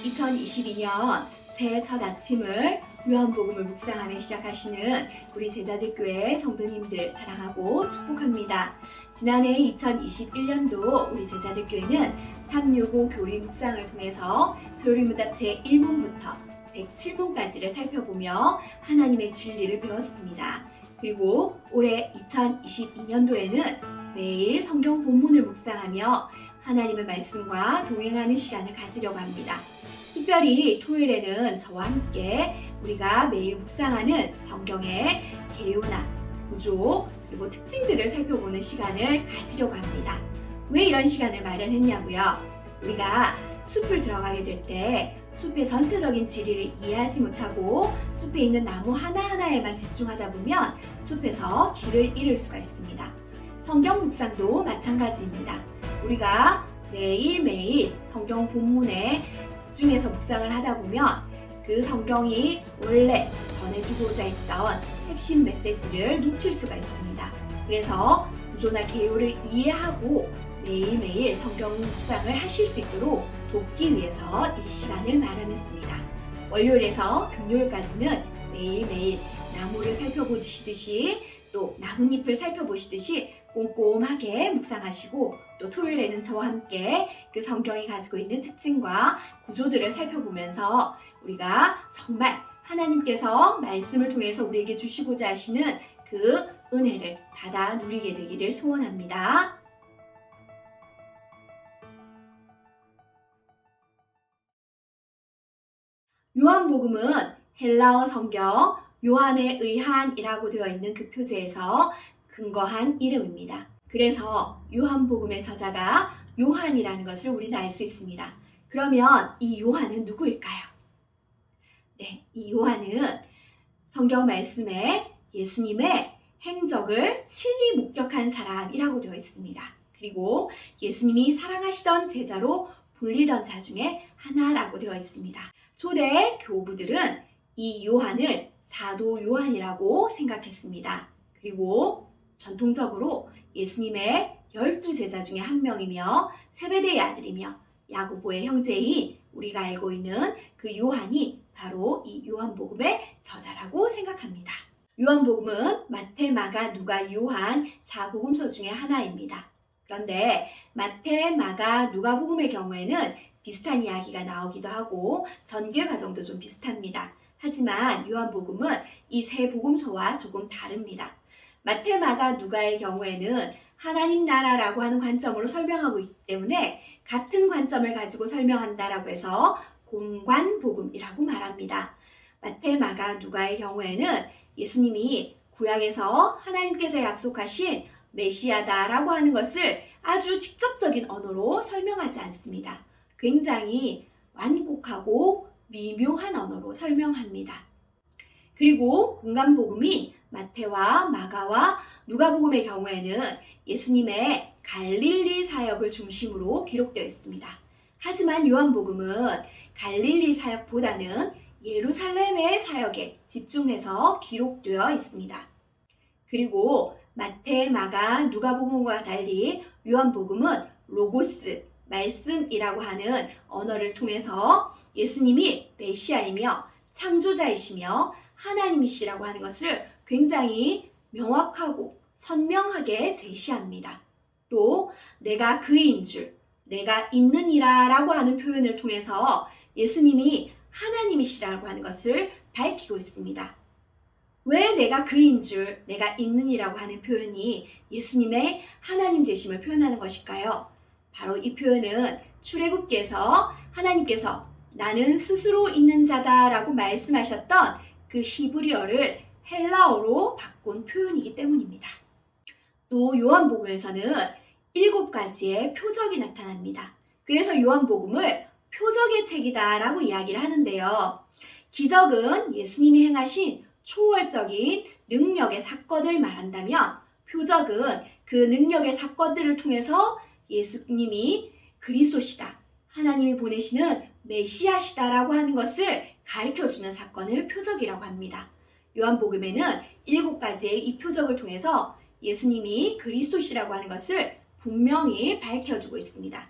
2022년 새해 첫 아침을 요한복음을 묵상하며 시작하시는 우리 제자들교회 성도님들 사랑하고 축복합니다. 지난해 2021년도 우리 제자들교회는 365 교리 묵상을 통해서 조리문답 제1문부터 107문까지를 살펴보며 하나님의 진리를 배웠습니다. 그리고 올해 2022년도에는 매일 성경 본문을 묵상하며 하나님의 말씀과 동행하는 시간을 가지려고 합니다. 특별히 토요일에는 저와 함께 우리가 매일 묵상하는 성경의 개요나 구조 그리고 특징들을 살펴보는 시간을 가지려고 합니다. 왜 이런 시간을 마련했냐고요? 우리가 숲을 들어가게 될 때 숲의 전체적인 지리를 이해하지 못하고 숲에 있는 나무 하나하나에만 집중하다 보면 숲에서 길을 잃을 수가 있습니다. 성경 묵상도 마찬가지입니다. 우리가 매일매일 성경 본문에 집중해서 묵상을 하다 보면 그 성경이 원래 전해주고자 했던 핵심 메시지를 놓칠 수가 있습니다. 그래서 구조나 개요를 이해하고 매일매일 성경 묵상을 하실 수 있도록 돕기 위해서 이 시간을 마련했습니다. 월요일에서 금요일까지는 매일매일 나무를 살펴보시듯이 또 나뭇잎을 살펴보시듯이 꼼꼼하게 묵상하시고 또 토요일에는 저와 함께 그 성경이 가지고 있는 특징과 구조들을 살펴보면서 우리가 정말 하나님께서 말씀을 통해서 우리에게 주시고자 하시는 그 은혜를 받아 누리게 되기를 소원합니다. 요한복음은 헬라어 성경 요한에 의한이라고 되어 있는 그 표제에서 근거한 이름입니다. 그래서 요한복음의 저자가 요한이라는 것을 우리는 알 수 있습니다. 그러면 이 요한은 누구일까요? 네, 이 요한은 성경 말씀에 예수님의 행적을 친히 목격한 사람이라고 되어 있습니다. 그리고 예수님이 사랑하시던 제자로 불리던 자 중에 하나라고 되어 있습니다. 초대 교부들은 이 요한을 사도 요한이라고 생각했습니다. 그리고 전통적으로 예수님의 12제자 중에 한 명이며 세베대의 아들이며 야고보의 형제인 우리가 알고 있는 그 요한이 바로 이 요한복음의 저자라고 생각합니다. 요한복음은 마태, 마가, 누가, 요한 4복음서 중에 하나입니다. 그런데 마태, 마가, 누가복음의 경우에는 비슷한 이야기가 나오기도 하고 전개 과정도 좀 비슷합니다. 하지만 요한복음은 이 세 복음서와 조금 다릅니다. 마태, 마가, 누가의 경우에는 하나님 나라라고 하는 관점으로 설명하고 있기 때문에 같은 관점을 가지고 설명한다라고 해서 공관복음이라고 말합니다. 마태, 마가, 누가의 경우에는 예수님이 구약에서 하나님께서 약속하신 메시아다라고 하는 것을 아주 직접적인 언어로 설명하지 않습니다. 굉장히 완곡하고 미묘한 언어로 설명합니다. 그리고 공관복음인 마태와 마가와 누가복음의 경우에는 예수님의 갈릴리 사역을 중심으로 기록되어 있습니다. 하지만 요한복음은 갈릴리 사역보다는 예루살렘의 사역에 집중해서 기록되어 있습니다. 그리고 마태, 마가, 누가복음과 달리 요한복음은 로고스, 말씀이라고 하는 언어를 통해서 예수님이 메시아이며 창조자이시며 하나님이시라고 하는 것을 굉장히 명확하고 선명하게 제시합니다. 또 내가 그인 줄, 내가 있느니라 라고 하는 표현을 통해서 예수님이 하나님이시라고 하는 것을 밝히고 있습니다. 왜 내가 그인 줄, 내가 있느니라고 하는 표현이 예수님의 하나님 되심을 표현하는 것일까요? 바로 이 표현은 출애굽기에서 하나님께서 나는 스스로 있는 자다 라고 말씀하셨던 그 히브리어를 헬라어로 바꾼 표현이기 때문입니다. 또 요한복음에서는 7가지의 표적이 나타납니다. 그래서 요한복음을 표적의 책이다 라고 이야기를 하는데요. 기적은 예수님이 행하신 초월적인 능력의 사건을 말한다면 표적은 그 능력의 사건들을 통해서 예수님이 그리스도시다, 하나님이 보내시는 메시아시다라고 하는 것을 가르쳐주는 사건을 표적이라고 합니다. 요한복음에는 7가지의 이 표적을 통해서 예수님이 그리스도시라고 하는 것을 분명히 밝혀주고 있습니다.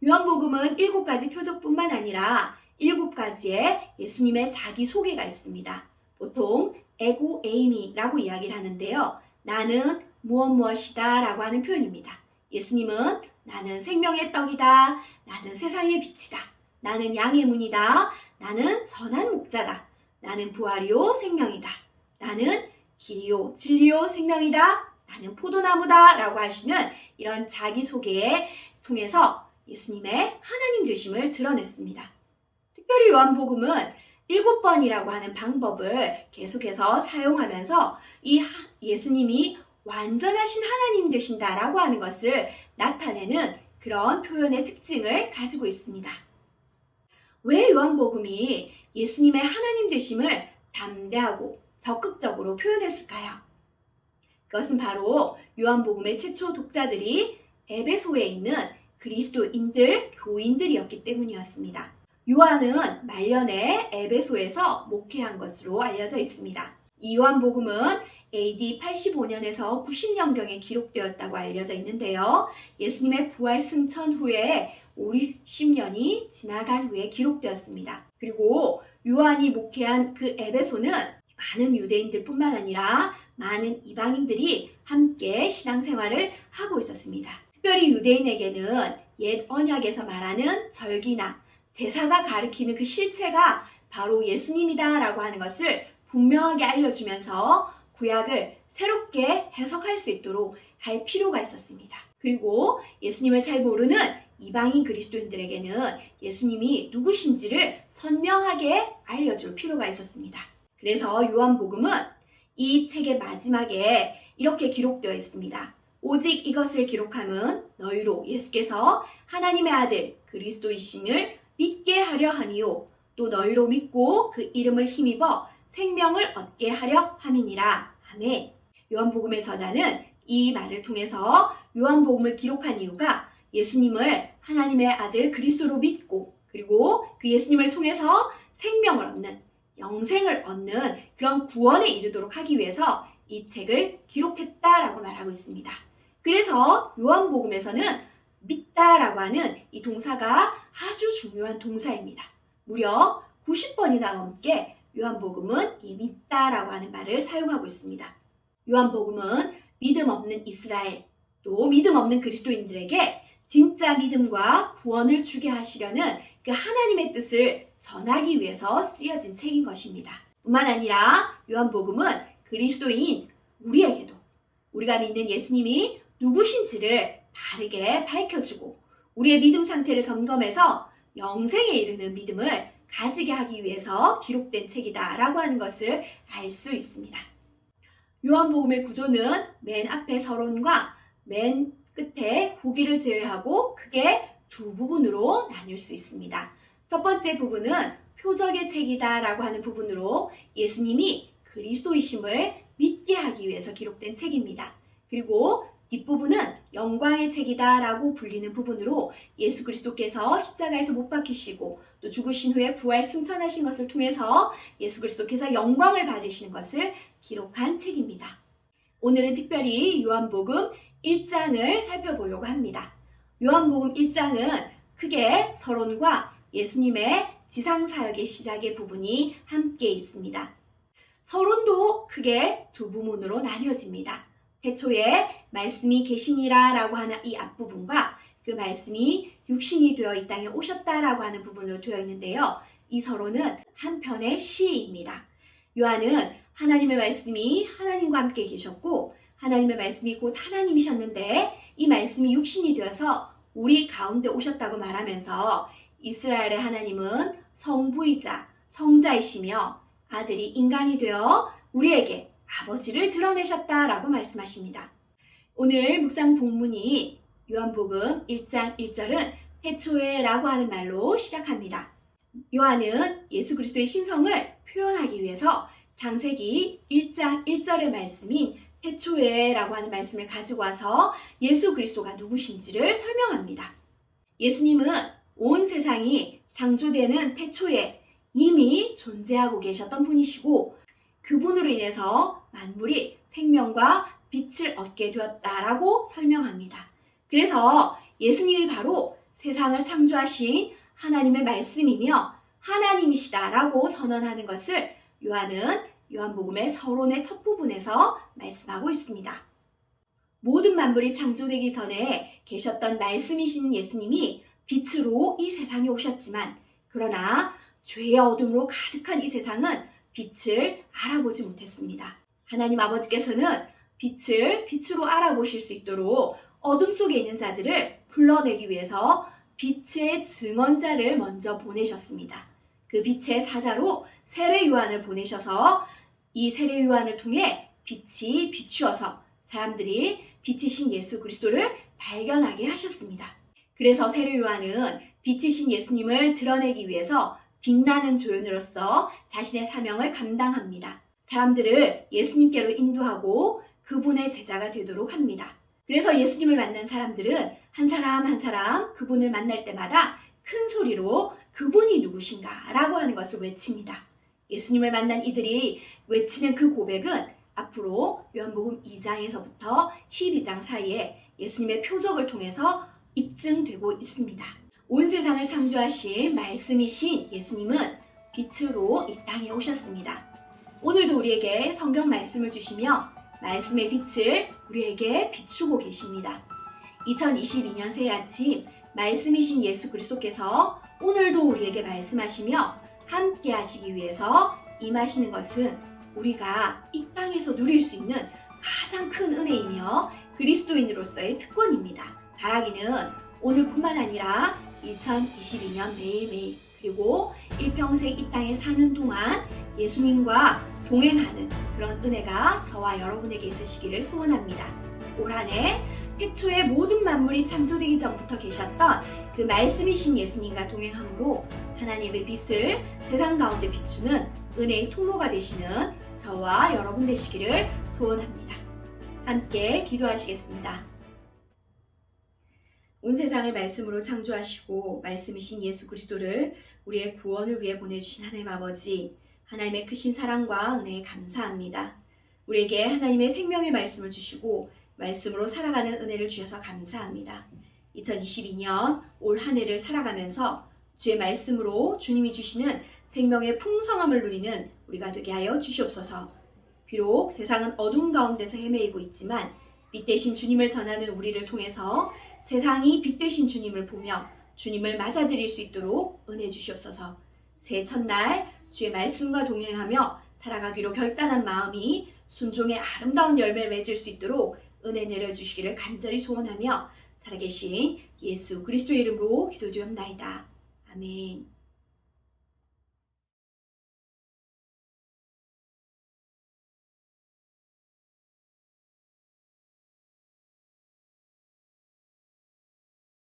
요한복음은 7가지 표적뿐만 아니라 7가지의 예수님의 자기소개가 있습니다. 보통 에고 에이미라고 이야기를 하는데요. 나는 무엇무엇이다 라고 하는 표현입니다. 예수님은 나는 생명의 떡이다. 나는 세상의 빛이다. 나는 양의 문이다. 나는 선한 목자다. 나는 부활이요 생명이다. 나는 길이요 진리요 생명이다. 나는 포도나무다 라고 하시는 이런 자기소개에 통해서 예수님의 하나님 되심을 드러냈습니다. 특별히 요한복음은 7번이라고 하는 방법을 계속해서 사용하면서 이 예수님이 완전하신 하나님 되신다라고 하는 것을 나타내는 그런 표현의 특징을 가지고 있습니다. 왜 요한복음이 예수님의 하나님 되심을 담대하고 적극적으로 표현했을까요? 그것은 바로 요한복음의 최초 독자들이 에베소에 있는 그리스도인들, 교인들이었기 때문이었습니다. 요한은 말년에 에베소에서 목회한 것으로 알려져 있습니다. 이 요한복음은 AD 85년에서 90년경에 기록되었다고 알려져 있는데요. 예수님의 부활 승천 후에 50년이 지나간 후에 기록되었습니다. 그리고 요한이 목회한 그 에베소는 많은 유대인들뿐만 아니라 많은 이방인들이 함께 신앙생활을 하고 있었습니다. 특별히 유대인에게는 옛 언약에서 말하는 절기나 제사가 가리키는 그 실체가 바로 예수님이다라고 하는 것을 분명하게 알려주면서 구약을 새롭게 해석할 수 있도록 할 필요가 있었습니다. 그리고 예수님을 잘 모르는 이방인 그리스도인들에게는 예수님이 누구신지를 선명하게 알려줄 필요가 있었습니다. 그래서 요한복음은 이 책의 마지막에 이렇게 기록되어 있습니다. 오직 이것을 기록함은 너희로 예수께서 하나님의 아들 그리스도이심을 믿게 하려 함이요 또 너희로 믿고 그 이름을 힘입어 생명을 얻게 하려 함이니라. 아멘. 요한복음의 저자는 이 말을 통해서 요한복음을 기록한 이유가 예수님을 하나님의 아들 그리스도로 믿고 그리고 그 예수님을 통해서 생명을 얻는 영생을 얻는 그런 구원에 이르도록 하기 위해서 이 책을 기록했다라고 말하고 있습니다. 그래서 요한복음에서는 믿다라고 하는 이 동사가 아주 중요한 동사입니다. 무려 90번이나 넘게 요한복음은 이 믿다라고 하는 말을 사용하고 있습니다. 요한복음은 믿음 없는 이스라엘 또 믿음 없는 그리스도인들에게 진짜 믿음과 구원을 주게 하시려는 그 하나님의 뜻을 전하기 위해서 쓰여진 책인 것입니다. 뿐만 아니라 요한복음은 그리스도인 우리에게도 우리가 믿는 예수님이 누구신지를 바르게 밝혀주고 우리의 믿음 상태를 점검해서 영생에 이르는 믿음을 가지게 하기 위해서 기록된 책이다라고 하는 것을 알 수 있습니다. 요한복음의 구조는 맨 앞에 서론과 맨 끝에 후기를 제외하고 크게 두 부분으로 나눌 수 있습니다. 첫 번째 부분은 표적의 책이다라고 하는 부분으로 예수님이 그리스도이심을 믿게 하기 위해서 기록된 책입니다. 그리고 뒷부분은 영광의 책이다라고 불리는 부분으로 예수 그리스도께서 십자가에서 못 박히시고 또 죽으신 후에 부활 승천하신 것을 통해서 예수 그리스도께서 영광을 받으시는 것을 기록한 책입니다. 오늘은 특별히 요한복음 1장을 살펴보려고 합니다. 요한복음 1장은 크게 서론과 예수님의 지상사역의 시작의 부분이 함께 있습니다. 서론도 크게 두 부문으로 나뉘어집니다. 태초에 말씀이 계시니라 라고 하는 이 앞부분과 그 말씀이 육신이 되어 이 땅에 오셨다라고 하는 부분으로 되어 있는데요. 이 서론은 한 편의 시입니다. 요한은 하나님의 말씀이 하나님과 함께 계셨고 하나님의 말씀이 곧 하나님이셨는데 이 말씀이 육신이 되어서 우리 가운데 오셨다고 말하면서 이스라엘의 하나님은 성부이자 성자이시며 아들이 인간이 되어 우리에게 아버지를 드러내셨다라고 말씀하십니다. 오늘 묵상 본문이 요한복음 1장 1절은 태초에 라고 하는 말로 시작합니다. 요한은 예수 그리스도의 신성을 표현하기 위해서 창세기 1장 1절의 말씀인 태초에 라고 하는 말씀을 가지고 와서 예수 그리스도가 누구신지를 설명합니다. 예수님은 온 세상이 창조되는 태초에 이미 존재하고 계셨던 분이시고 그분으로 인해서 만물이 생명과 빛을 얻게 되었다라고 설명합니다. 그래서 예수님이 바로 세상을 창조하신 하나님의 말씀이며 하나님이시다라고 선언하는 것을 요한은 요한복음의 서론의 첫 부분에서 말씀하고 있습니다. 모든 만물이 창조되기 전에 계셨던 말씀이신 예수님이 빛으로 이 세상에 오셨지만 그러나 죄의 어둠으로 가득한 이 세상은 빛을 알아보지 못했습니다. 하나님 아버지께서는 빛을 빛으로 알아보실 수 있도록 어둠 속에 있는 자들을 불러내기 위해서 빛의 증언자를 먼저 보내셨습니다. 그 빛의 사자로 세례 요한을 보내셔서 이 세례 요한을 통해 빛이 비추어서 사람들이 빛이신 예수 그리스도를 발견하게 하셨습니다. 그래서 세례 요한은 빛이신 예수님을 드러내기 위해서 빛나는 조연으로서 자신의 사명을 감당합니다. 사람들을 예수님께로 인도하고 그분의 제자가 되도록 합니다. 그래서 예수님을 만난 사람들은 한 사람 한 사람 그분을 만날 때마다 큰 소리로 그분이 누구신가 라고 하는 것을 외칩니다. 예수님을 만난 이들이 외치는 그 고백은 앞으로 요한복음 2장에서부터 12장 사이에 예수님의 표적을 통해서 입증되고 있습니다. 온 세상을 창조하신 말씀이신 예수님은 빛으로 이 땅에 오셨습니다. 오늘도 우리에게 성경 말씀을 주시며 말씀의 빛을 우리에게 비추고 계십니다. 2022년 새해 아침 말씀이신 예수 그리스도께서 오늘도 우리에게 말씀하시며 함께 하시기 위해서 임하시는 것은 우리가 이 땅에서 누릴 수 있는 가장 큰 은혜이며 그리스도인으로서의 특권입니다. 바라기는 오늘뿐만 아니라 2022년 매일매일 그리고 일평생 이 땅에 사는 동안 예수님과 동행하는 그런 은혜가 저와 여러분에게 있으시기를 소원합니다. 올 한 해 태초에 모든 만물이 창조되기 전부터 계셨던 그 말씀이신 예수님과 동행함으로 하나님의 빛을 세상 가운데 비추는 은혜의 통로가 되시는 저와 여러분 되시기를 소원합니다. 함께 기도하시겠습니다. 온 세상을 말씀으로 창조하시고 말씀이신 예수 그리스도를 우리의 구원을 위해 보내주신 하나님 아버지, 하나님의 크신 사랑과 은혜에 감사합니다. 우리에게 하나님의 생명의 말씀을 주시고 말씀으로 살아가는 은혜를 주셔서 감사합니다. 2022년 올 한 해를 살아가면서 주의 말씀으로 주님이 주시는 생명의 풍성함을 누리는 우리가 되게 하여 주시옵소서. 비록 세상은 어둠 가운데서 헤매이고 있지만 빛 대신 주님을 전하는 우리를 통해서 세상이 빛 대신 주님을 보며 주님을 맞아들일 수 있도록 은혜 주시옵소서. 새해 첫날 주의 말씀과 동행하며 살아가기로 결단한 마음이 순종의 아름다운 열매를 맺을 수 있도록 은혜 내려주시기를 간절히 소원하며 살아계신 예수 그리스도의 이름으로 기도드리옵나이다. 아멘.